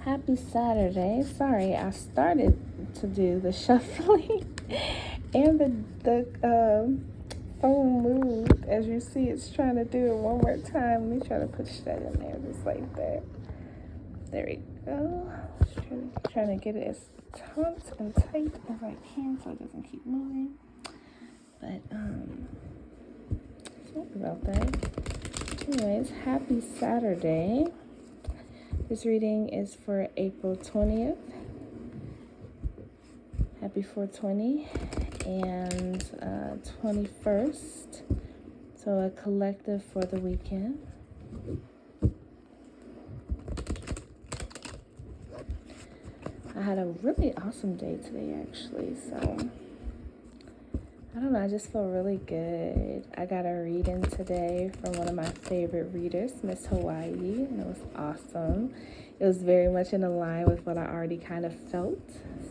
Happy Saturday. Sorry, I started to do the shuffling and the phone moved. As you see, it's trying to do it one more time. Let me try to push that in there just like that. There we go. Trying to get it as taut and tight as I can so it doesn't keep moving. But sorry about that. Anyways, happy Saturday. This reading is for April 20th. Happy 420 and 21st. So a collective for the weekend. I had a really awesome day today, actually. So I don't know, I just feel really good. I got a reading today from one of my favorite readers, Miss Hawaii, and it was awesome. It was very much in line with what I already kind of felt.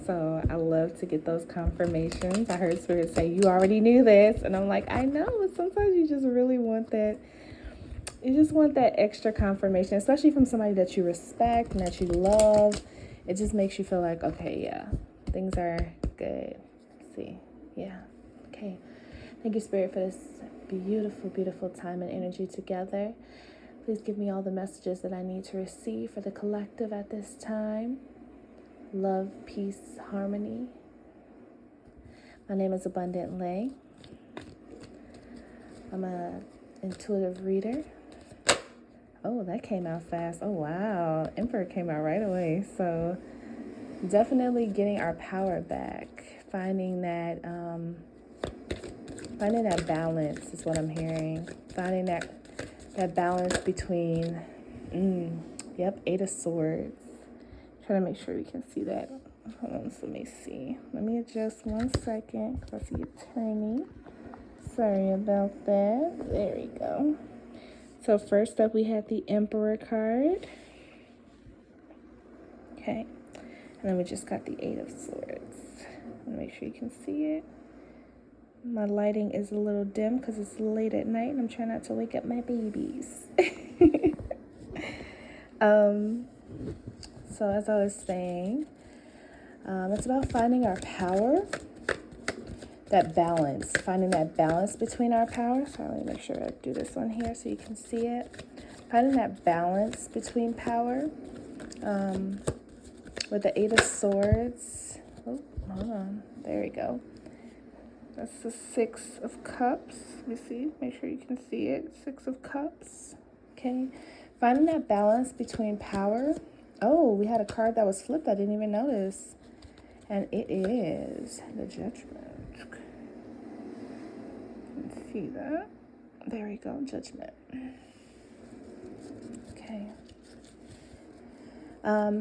So I love to get those confirmations. I heard Spirit say, you already knew this. And I'm like, I know, but sometimes you just really want that. You just want that extra confirmation, especially from somebody that you respect and that you love. It just makes you feel like, okay, yeah, things are good. Let's see, yeah. Okay, thank you, Spirit, for this beautiful, beautiful time and energy together. Please give me all the messages that I need to receive for the collective at this time. Love, peace, harmony. My name is Abundant Lay. I'm an intuitive reader. Oh, that came out fast. Oh, wow. Emperor came out right away. So definitely getting our power back. Finding that balance is what I'm hearing. Finding that balance between, Eight of Swords. Trying to make sure we can see that. Hold on, so let me see. Let me adjust 1 second because I see it turning. Sorry about that. There we go. So first up, we have the Emperor card. Okay. And then we just got the Eight of Swords. Make sure you can see it. My lighting is a little dim because it's late at night and I'm trying not to wake up my babies. So as I was saying, it's about finding our power, that balance, finding that balance between our power. So let me make sure I do this one here so you can see it. Finding that balance between power with the Eight of Swords. Oh, hold on. There we go. That's the Six of Cups. Let me see. Make sure you can see it. Six of Cups. Okay. Finding that balance between power. Oh, we had a card that was flipped. I didn't even notice. And it is the Judgment. You can see that. There we go. Judgment. Okay.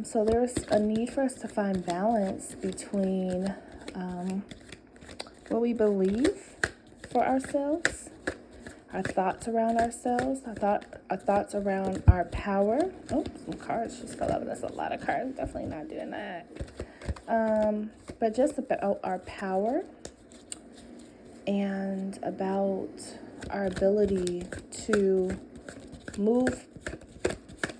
So there's a need for us to find balance between what we believe for ourselves, our thoughts around ourselves, our thoughts around our power. Oh, some cards just fell out. That's a lot of cards. Definitely not doing that. But just about our power and about our ability to move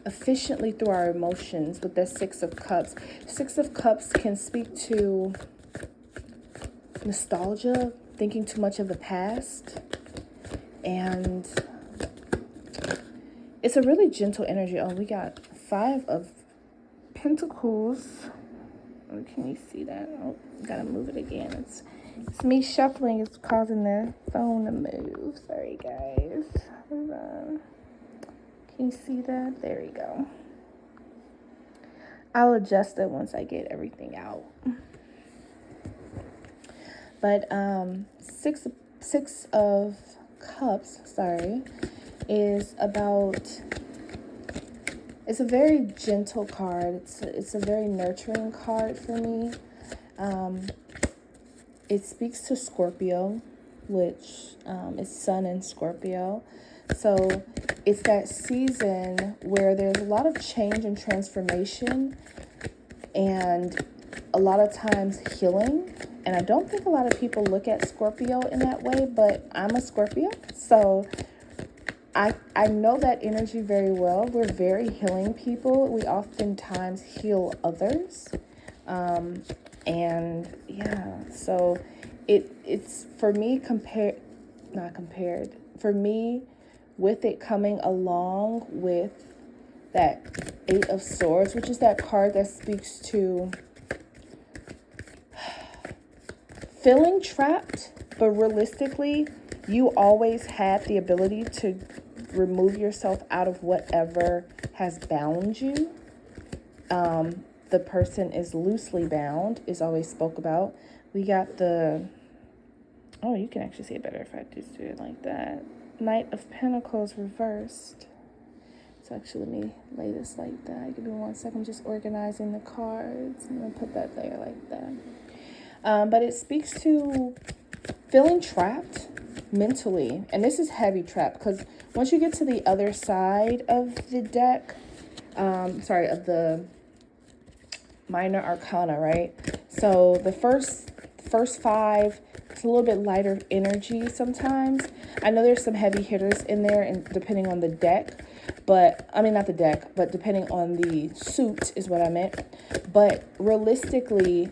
efficiently through our emotions with the Six of Cups. Six of Cups can speak to nostalgia, thinking too much of the past, and it's a really gentle energy. Oh, we got Five of Pentacles. Oh, can you see that? Oh, gotta move it again. It's me shuffling. It's causing the phone to move. Sorry, guys. Hold on. Can you see that? There we go. I'll adjust it once I get everything out. But Six of Cups, is about. It's a very gentle card. It's a very nurturing card for me. It speaks to Scorpio, which is Sun in Scorpio. So it's that season where there's a lot of change and transformation and a lot of times healing. And I don't think a lot of people look at Scorpio in that way, but I'm a Scorpio. So I know that energy very well. We're very healing people. We oftentimes heal others. And yeah, so it's for me not compared. For me, with it coming along with that Eight of Swords, which is that card that speaks to feeling trapped, but realistically, you always have the ability to remove yourself out of whatever has bound you. The person is loosely bound, is always spoke about. We got oh, you can actually see it better if I just do it like that. Knight of Pentacles reversed. So actually, let me lay this like that. Give me 1 second, just organizing the cards. I'm going to put that there like that. But it speaks to feeling trapped mentally. And this is heavy trap because once you get to the other side of the deck, of the minor arcana, right? So the first 5, it's a little bit lighter energy sometimes. I know there's some heavy hitters in there, and depending on the deck, but I mean, not the deck, but depending on the suit is what I meant. But realistically,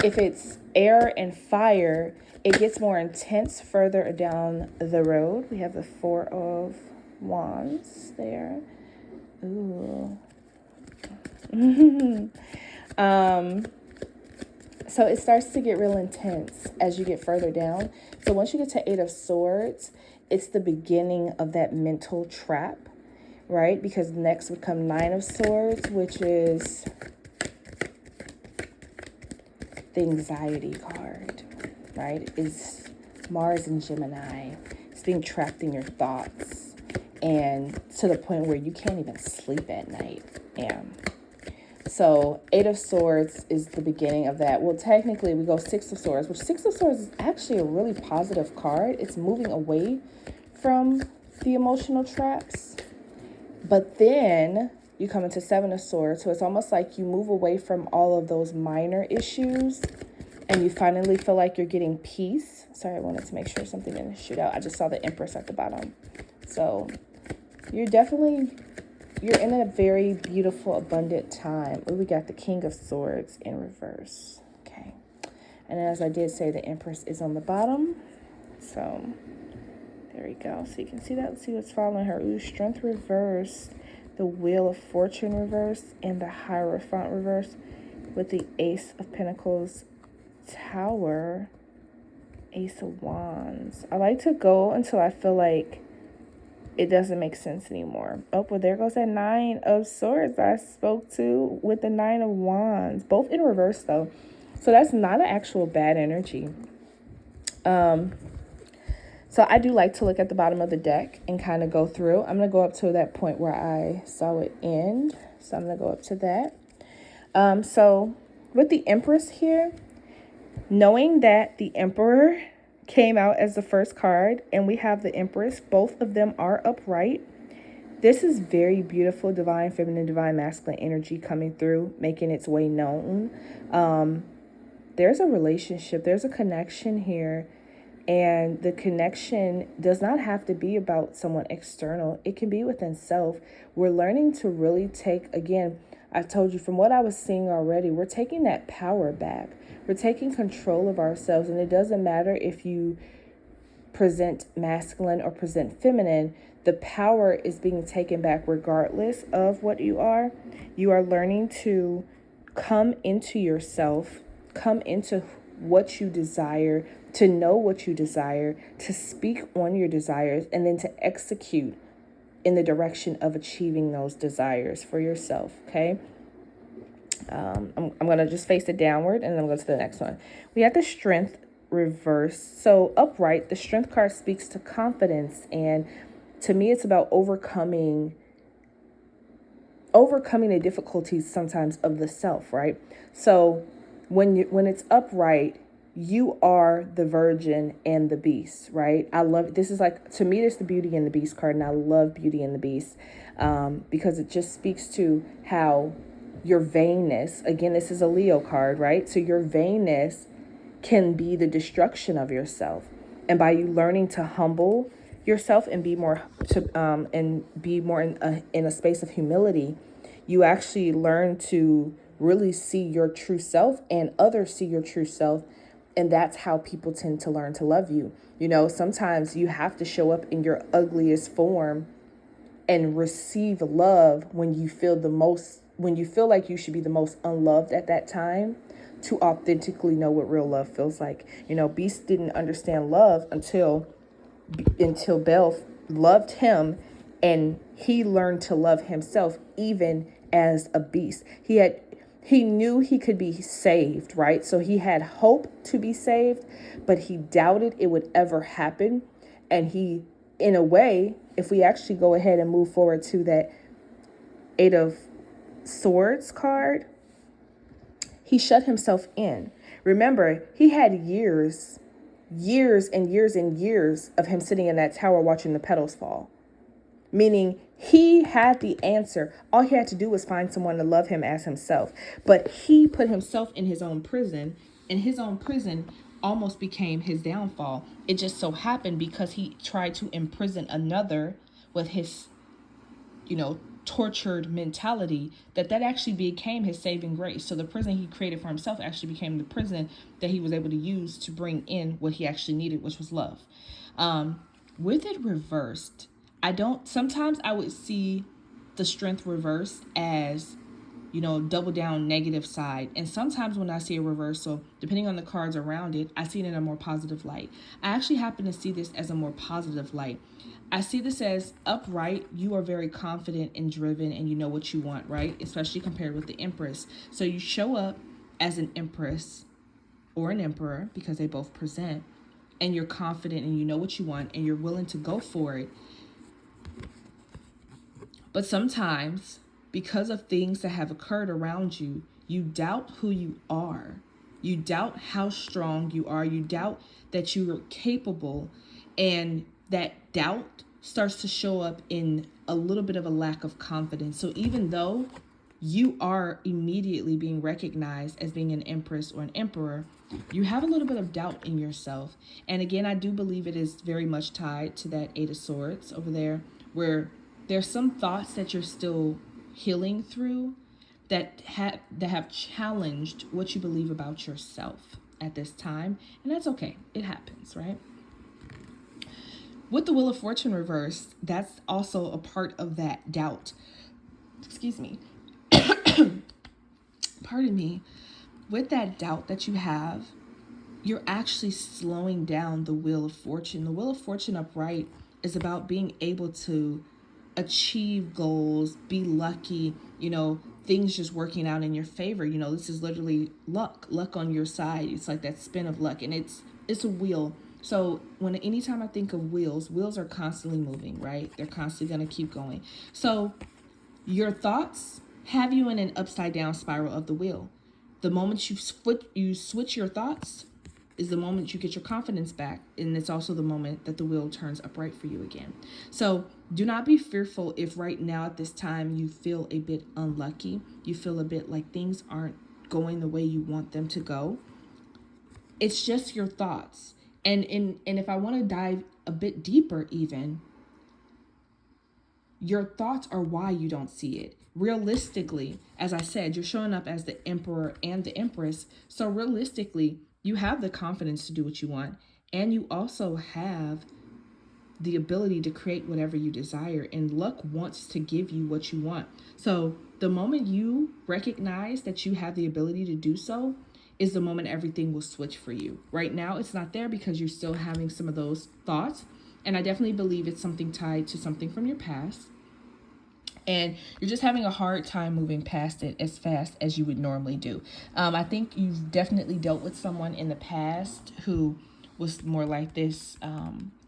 if it's air and fire, it gets more intense further down the road. We have the 4 of Wands there. Ooh. So it starts to get real intense as you get further down. So once you get to 8 of Swords, it's the beginning of that mental trap, right? Because next would come 9 of Swords, which is the anxiety card, right? Is Mars and Gemini. It's being trapped in your thoughts and to the point where you can't even sleep at night. Yeah. So 8 of Swords is the beginning of that. Well, technically we go 6 of Swords, which 6 of Swords is actually a really positive card. It's moving away from the emotional traps. But then you come into 7 of Swords. So it's almost like you move away from all of those minor issues and you finally feel like you're getting peace. Sorry, I wanted to make sure something didn't shoot out. I just saw the Empress at the bottom. So you're in a very beautiful, abundant time. We got the King of Swords in reverse. Okay. And as I did say, the Empress is on the bottom. So there we go. So you can see that. Let's see what's following her. Ooh, Strength reversed. The Wheel of Fortune reversed. And the Hierophant reversed. With the Ace of Pentacles Tower. Ace of Wands. I like to go until I feel like it doesn't make sense anymore. Oh, well, there goes that 9 of Swords I spoke to with the 9 of Wands. Both in reverse, though. So that's not an actual bad energy. So I do like to look at the bottom of the deck and kind of go through. I'm going to go up to that point where I saw it end. So I'm going to go up to that. So with the Empress here, knowing that the Emperor came out as the first card and we have the Empress, both of them are upright. This is very beautiful divine feminine, divine masculine energy coming through, making its way known. There's a relationship, there's a connection here, and the connection does not have to be about someone external. It can be within self. We're learning to really take, again, I told you from what I was seeing already, we're taking that power back. We're taking control of ourselves, and it doesn't matter if you present masculine or present feminine. The power is being taken back regardless of what you are. You are learning to come into yourself, come into what you desire, to know what you desire, to speak on your desires, and then to execute in the direction of achieving those desires for yourself, okay? I'm going to just face it downward and then go to the next one. We have the Strength reverse. So upright, the Strength card speaks to confidence. And to me, it's about overcoming the difficulties sometimes of the self, right? So when it's upright, you are the Virgin and the Beast, right? I love, this is like, to me, it's the Beauty and the Beast card. And I love Beauty and the Beast because it just speaks to how your vainness, again, this is a Leo card, right? So your vainness can be the destruction of yourself. And by you learning to humble yourself and be more in a space of humility, you actually learn to really see your true self and others see your true self. And that's how people tend to learn to love you. Sometimes you have to show up in your ugliest form and receive love when you feel like you should be the most unloved at that time, to authentically know what real love feels like. Beast didn't understand love until Belle loved him, and he learned to love himself even as a beast. He knew he could be saved, right? So he had hope to be saved, but he doubted it would ever happen. And he, in a way, if we actually go ahead and move forward to that Eight of Swords card, he shut himself in. Remember, he had years and years and years of him sitting in that tower watching the petals fall. Meaning he had the answer. All he had to do was find someone to love him as himself. But he put himself in his own prison, and his own prison almost became his downfall. It just so happened because he tried to imprison another with his, tortured mentality, that actually became his saving grace. So the prison he created for himself actually became the prison that he was able to use to bring in what he actually needed, which was love. With it reversed, sometimes I would see the strength reversed as, double down negative side. And sometimes when I see a reversal, depending on the cards around it, I see it in a more positive light. I actually happen to see this as a more positive light. I see this as upright. You are very confident and driven, and you know what you want, right? Especially compared with the Empress. So you show up as an Empress or an Emperor, because they both present, and you're confident and you know what you want and you're willing to go for it. But sometimes, because of things that have occurred around you, you doubt who you are. You doubt how strong you are. You doubt that you are capable. And that doubt starts to show up in a little bit of a lack of confidence. So even though you are immediately being recognized as being an Empress or an Emperor, you have a little bit of doubt in yourself. And again, I do believe it is very much tied to that Eight of Swords over there, where there's some thoughts that you're still healing through that have challenged what you believe about yourself at this time. And that's okay. It happens, right? With the Wheel of Fortune reversed, that's also a part of that doubt. Excuse me. Pardon me. With that doubt that you have, you're actually slowing down the Wheel of Fortune. The Wheel of Fortune upright is about being able to achieve goals, be lucky, things just working out in your favor. This is literally luck on your side. It's like that spin of luck, and it's a wheel. So anytime I think of wheels are constantly moving, right? They're constantly going to keep going. So your thoughts have you in an upside down spiral of the wheel. The moment you switch your thoughts is the moment you get your confidence back. And it's also the moment that the wheel turns upright for you again. So do not be fearful if right now at this time you feel a bit unlucky. You feel a bit like things aren't going the way you want them to go. It's just your thoughts. And if I want to dive a bit deeper even, your thoughts are why you don't see it. Realistically, as I said, you're showing up as the Emperor and the Empress. So realistically, you have the confidence to do what you want. And you also have the ability to create whatever you desire. And luck wants to give you what you want. So the moment you recognize that you have the ability to do so is the moment everything will switch for you. Right now, it's not there because you're still having some of those thoughts. And I definitely believe it's something tied to something from your past. And you're just having a hard time moving past it as fast as you would normally do. I think you've definitely dealt with someone in the past who was more like this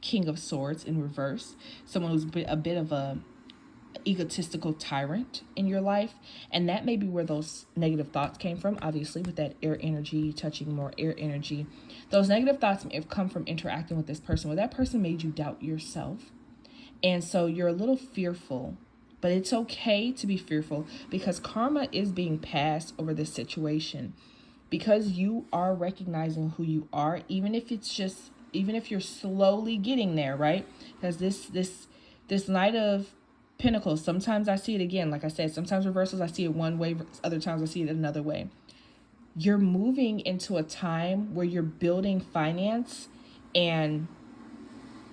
King of Swords in reverse. Someone who's a bit of a egotistical tyrant in your life. And that may be where those negative thoughts came from, obviously, with that air energy, touching more air energy. Those negative thoughts may have come from interacting with this person, where that person made you doubt yourself. And so you're a little fearful, but it's okay to be fearful because karma is being passed over this situation. Because you are recognizing who you are, even if it's just even if you're slowly getting there, right? Because this Knight of Pentacles, sometimes I see it again, like I said, sometimes reversals I see it one way, other times I see it another way. You're moving into a time where you're building finance and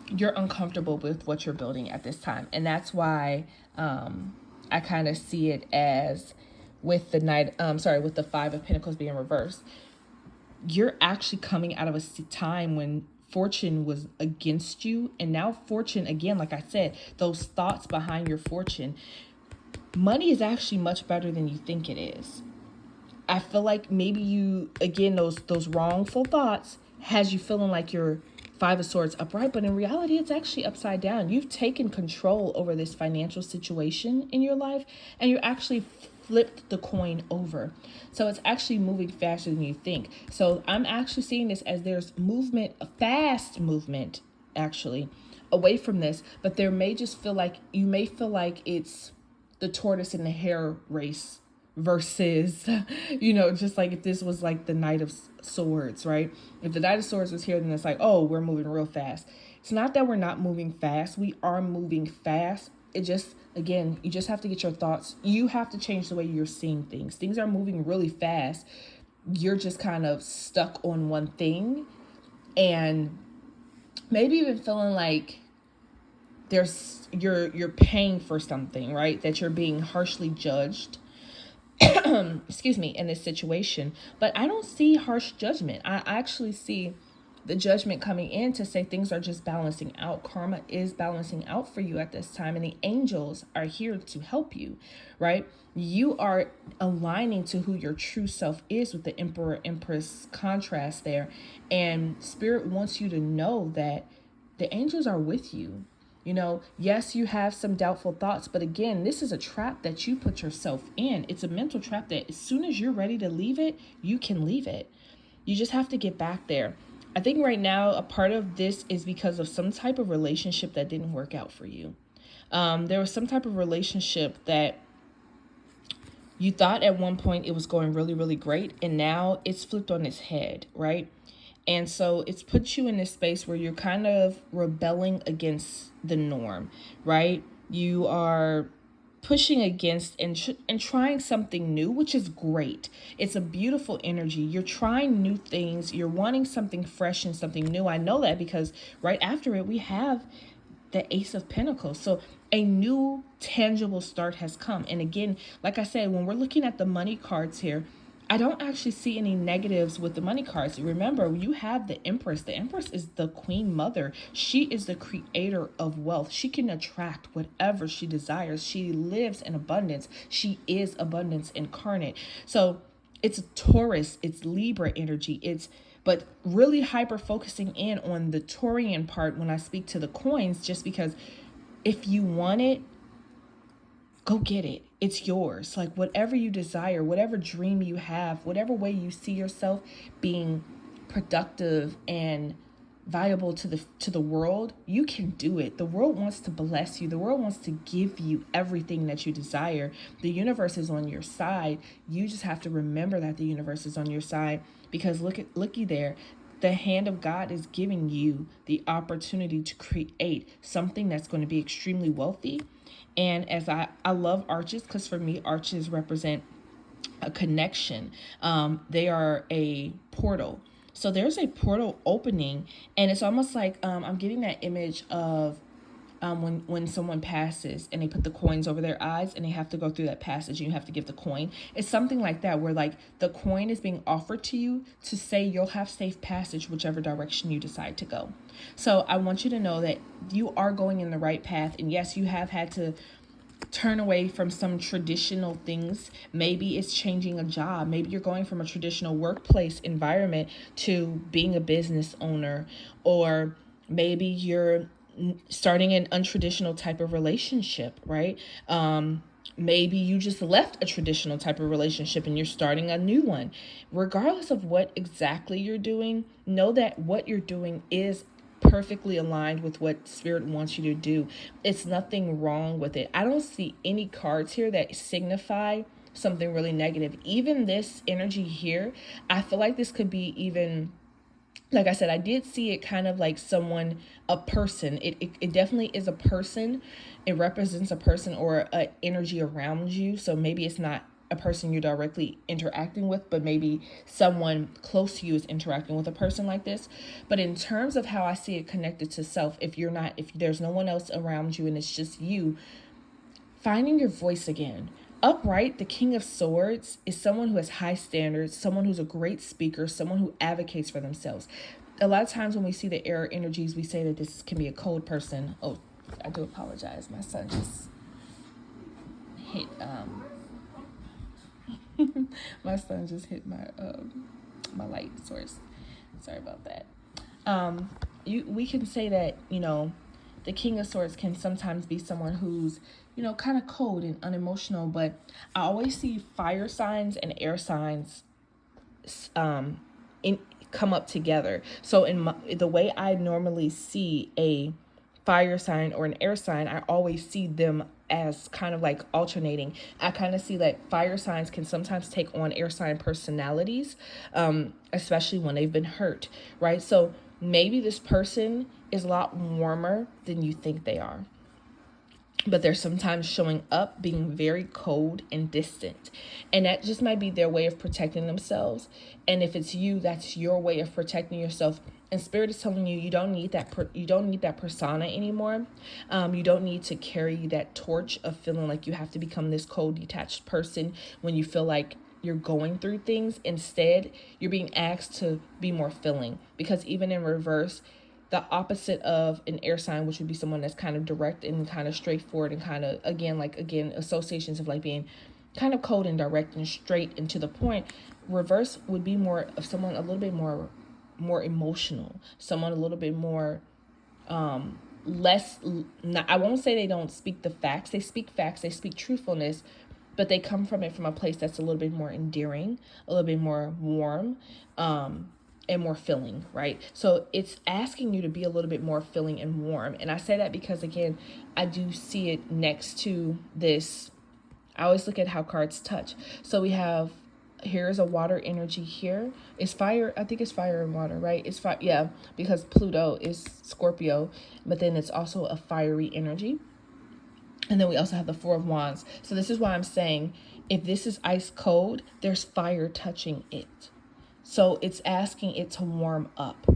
you're uncomfortable with what you're building at this time. And that's why I kind of see it as with the with the Five of Pentacles being reversed. You're actually coming out of a time when fortune was against you. And now fortune, again, like I said, those thoughts behind your fortune, money is actually much better than you think it is. I feel like maybe you, again, those wrongful thoughts has you feeling like you're Five of Swords upright, but in reality, it's actually upside down. You've taken control over this financial situation in your life, and you actually flipped the coin over. So it's actually moving faster than you think. So I'm actually seeing this as there's movement, a fast movement, actually, away from this, but there may just feel like, you may feel like it's the tortoise and the hare race versus, just like if this was like the Knight of Swords, right? If the Knight of Swords was here, then it's like, oh, we're moving real fast. It's not that we're not moving fast. We are moving fast. It just, again, you just have to get your thoughts. You have to change the way you're seeing things. Things are moving really fast. You're just kind of stuck on one thing and maybe even feeling like you're paying for something, right? That you're being harshly judged excuse me, in this situation. But I don't see harsh judgment. I actually see the judgment coming in to say things are just balancing out. Karma is balancing out for you at this time, and the angels are here to help you, right? You are aligning to who your true self is with the Emperor Empress contrast there, and Spirit wants you to know that the angels are with you. Yes, you have some doubtful thoughts, but again, this is a trap that you put yourself in. It's a mental trap that as soon as you're ready to leave it, you can leave it. You just have to get back there. I think right now, a part of this is because of some type of relationship that didn't work out for you. There was some type of relationship that you thought at one point it was going really, really great, and now it's flipped on its head, right? And so it's put you in this space where you're kind of rebelling against the norm, right? You are pushing against and trying something new, which is great. It's a beautiful energy. You're trying new things. You're wanting something fresh and something new. I know that because right after it, we have the Ace of Pentacles. So a new tangible start has come. And again, like I said, when we're looking at the money cards here, I don't actually see any negatives with the money cards. Remember, you have the Empress. The Empress is the Queen Mother. She is the creator of wealth. She can attract whatever she desires. She lives in abundance. She is abundance incarnate. So it's Taurus, it's Libra energy. But really hyper focusing in on the Taurian part when I speak to the coins, just because if you want it, go get it. It's yours. Like whatever you desire, whatever dream you have, whatever way you see yourself being productive and viable to the world, you can do it. The world wants to bless you. The world wants to give you everything that you desire. The universe is on your side. You just have to remember that the universe is on your side, because looky there. The hand of God is giving you the opportunity to create something that's going to be extremely wealthy. And as I love arches, because for me, arches represent a connection. They are a portal. So there's a portal opening, and it's almost like I'm getting that image of when someone passes and they put the coins over their eyes and they have to go through that passage and you have to give the coin. It's something like that, where like the coin is being offered to you to say you'll have safe passage whichever direction you decide to go. So I want you to know that you are going in the right path. And yes, you have had to turn away from some traditional things. Maybe it's changing a job. Maybe you're going from a traditional workplace environment to being a business owner, or maybe you're starting an untraditional type of relationship, right? Maybe you just left a traditional type of relationship and you're starting a new one. Regardless of what exactly you're doing, know that what you're doing is perfectly aligned with what Spirit wants you to do. It's nothing wrong with it. I don't see any cards here that signify something really negative. Even this energy here, I feel like this could be even like I said, I did see it kind of like someone, a person. It definitely is a person. It represents a person or a energy around you. So maybe it's not a person you're directly interacting with, but maybe someone close to you is interacting with a person like this. But in terms of how I see it connected to self, if there's no one else around you and it's just you, finding your voice again. Upright, the King of Swords, is someone who has high standards, someone who's a great speaker, someone who advocates for themselves. A lot of times when we see the air energies, we say that this can be a cold person. Oh, I do apologize. My son just hit my son just hit my light source. Sorry about that. We can say that, the King of Swords can sometimes be someone who's, kind of cold and unemotional, but I always see fire signs and air signs in come up together. So the way I normally see a fire sign or an air sign, I always see them as kind of like alternating. I kind of see that fire signs can sometimes take on air sign personalities, especially when they've been hurt, right? So maybe this person is a lot warmer than you think they are, but they're sometimes showing up being very cold and distant, and that just might be their way of protecting themselves. And if it's you, that's your way of protecting yourself. And spirit is telling you, you don't need that persona anymore. You don't need to carry that torch of feeling like you have to become this cold, detached person when you feel like you're going through things. Instead, you're being asked to be more filling, because even in reverse, the opposite of an air sign, which would be someone that's kind of direct and kind of straightforward and kind of, again, associations of like being kind of cold and direct and straight and to the point. Reverse would be more of someone a little bit more emotional, someone a little bit more less, not, I won't say they don't speak the facts. They speak facts, they speak truthfulness, but they come from it from a place that's a little bit more endearing, a little bit more warm, and more filling, right? So it's asking you to be a little bit more filling and warm. And I say that because, again, I do see it next to this. I always look at how cards touch. So we have, here's a water energy here. It's fire. I think it's fire and water, right? It's fire. Yeah, because Pluto is Scorpio, but then it's also a fiery energy. And then we also have the Four of Wands. So this is why I'm saying, if this is ice cold, there's fire touching it. So it's asking it to warm up.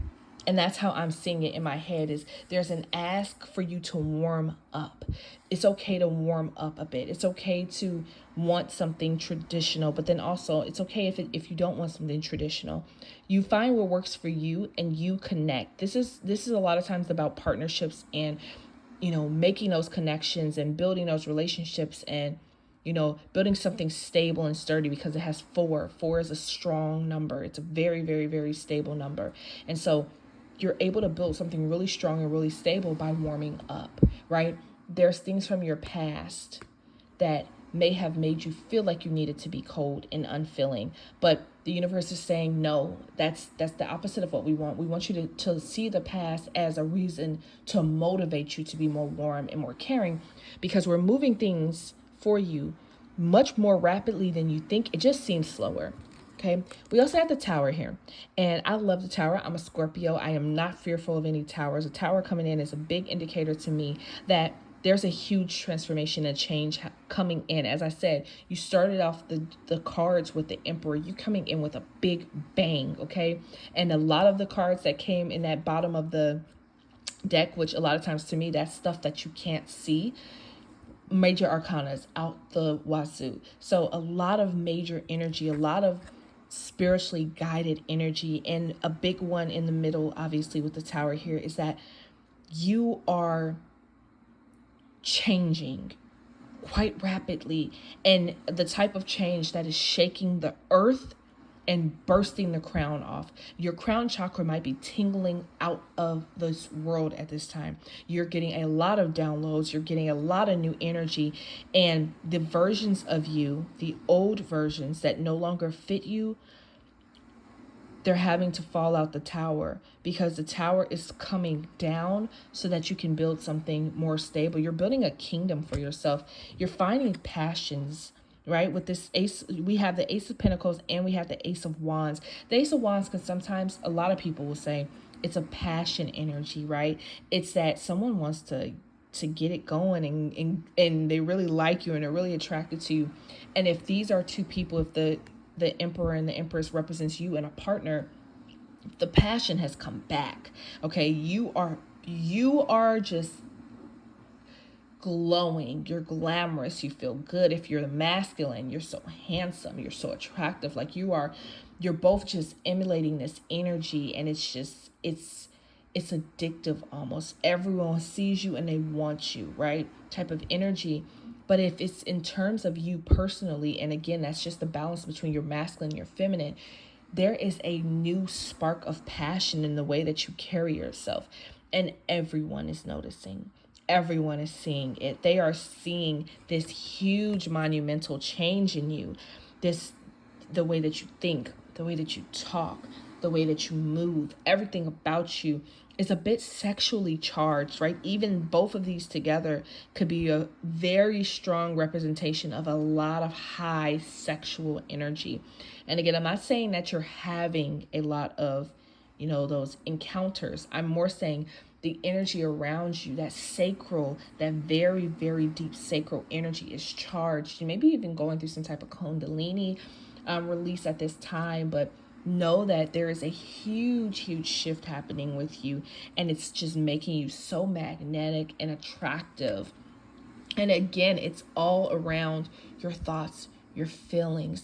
And that's how I'm seeing it in my head, is there's an ask for you to warm up. It's okay to warm up a bit. It's okay to want something traditional, but then also it's okay if you don't want something traditional. You find what works for you and you connect. This is a lot of times about partnerships and, making those connections and building those relationships and, building something stable and sturdy, because it has 4. 4 is a strong number. It's a very, very, very stable number. And so you're able to build something really strong and really stable by warming up, right? There's things from your past that may have made you feel like you needed to be cold and unfilling, but the universe is saying, no, that's the opposite of what we want. We want you to see the past as a reason to motivate you to be more warm and more caring, because we're moving things for you much more rapidly than you think. It just seems slower. Okay, we also have the Tower here, and I love the Tower. I'm a Scorpio. I am not fearful of any towers. A tower coming in is a big indicator to me that there's a huge transformation and change coming in. As I said, you started off the cards with the Emperor. You coming in with a big bang, okay? And a lot of the cards that came in that bottom of the deck, which a lot of times to me, that's stuff that you can't see. Major arcanas out the wazoo. So a lot of major energy, a lot of spiritually guided energy, and a big one in the middle, obviously, with the Tower here, is that you are changing quite rapidly, and the type of change that is shaking the earth and bursting the crown off. Your crown chakra might be tingling out of this world at this time. You're getting a lot of downloads. You're getting a lot of new energy, and the versions of you, the old versions that no longer fit you, they're having to fall out the tower, because the tower is coming down so that you can build something more stable. You're building a kingdom for yourself. You're finding passions right? With this ace, we have the Ace of Pentacles and we have the Ace of Wands. The Ace of Wands can sometimes, a lot of people will say, it's a passion energy, right? It's that someone wants to get it going, and they really like you and they're really attracted to you. And if these are two people, if the Emperor and the Empress represents you and a partner, the passion has come back. Okay, you are just glowing, you're glamorous, you feel good. If you're the masculine, you're so handsome, you're so attractive. Like you're both just emulating this energy, and it's addictive almost. Everyone sees you and they want you, right? Type of energy. But if it's in terms of you personally, and again, that's just the balance between your masculine and your feminine, there is a new spark of passion in the way that you carry yourself. And everyone is noticing. Everyone is seeing it. They are seeing this huge monumental change in you. The way that you think, the way that you talk, the way that you move, everything about you is a bit sexually charged, right? Even both of these together could be a very strong representation of a lot of high sexual energy. And again, I'm not saying that you're having a lot of, those encounters. I'm more saying the energy around you, that sacral, that very, very deep sacral energy is charged. You may be even going through some type of Kundalini release at this time, but know that there is a huge, huge shift happening with you, and it's just making you so magnetic and attractive. And again, it's all around your thoughts, your feelings,